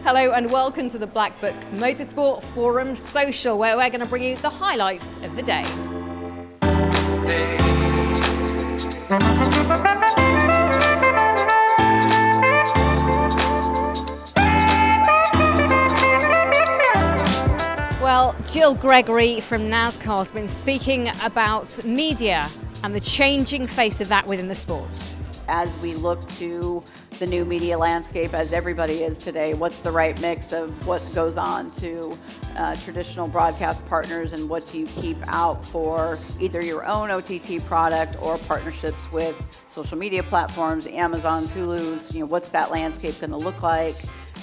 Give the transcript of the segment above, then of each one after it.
Hello and welcome to the BlackBook Motorsport Forum Social, where we're going to bring you the highlights of the day. Well, Jill Gregory from NASCAR has been speaking about media and the changing face of that within the sport. As we look to the new media landscape, as everybody is today, what's the right mix of what goes on to traditional broadcast partners and what do you keep out for either your own OTT product or partnerships with social media platforms, Amazon's, Hulu's, what's that landscape going to look like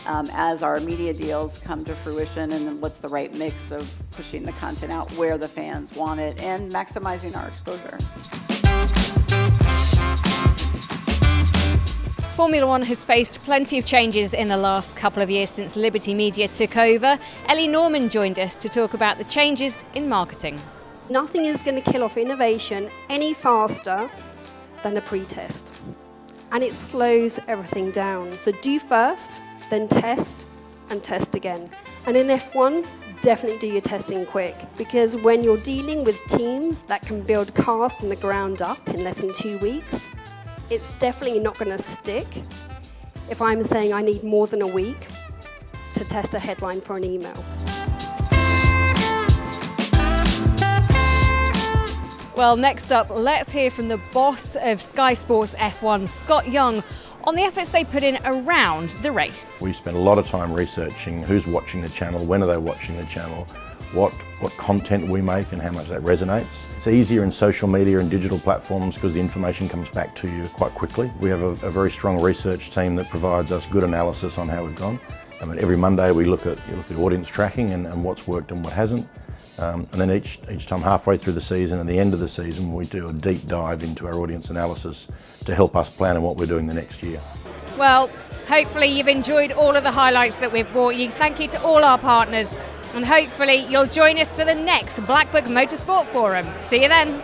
as our media deals come to fruition, and then what's the right mix of pushing the content out where the fans want it and maximizing our exposure. Formula One has faced plenty of changes in the last couple of years since Liberty Media took over. Ellie Norman joined us to talk about the changes in marketing. Nothing is going to kill off innovation any faster than a pre-test. And it slows everything down. So do first, then test, and test again. And in F1, definitely do your testing quick, because when you're dealing with teams that can build cars from the ground up in less than 2 weeks, it's definitely not going to stick if I'm saying I need more than a week to test a headline for an email. Well, next up, let's hear from the boss of Sky Sports F1, Scott Young, on the efforts they put in around the race. We spent a lot of time researching who's watching the channel, when are they watching the channel, what content we make and how much that resonates. It's easier in social media and digital platforms because the information comes back to you quite quickly. We have a very strong research team that provides us good analysis on how we've gone. Every Monday we look at audience tracking and what's worked and what hasn't. And then each time halfway through the season and the end of the season, we do a deep dive into our audience analysis to help us plan on what we're doing the next year. Well, hopefully you've enjoyed all of the highlights that we've brought you. Thank you to all our partners, and hopefully you'll join us for the next BlackBook Motorsport Forum. See you then.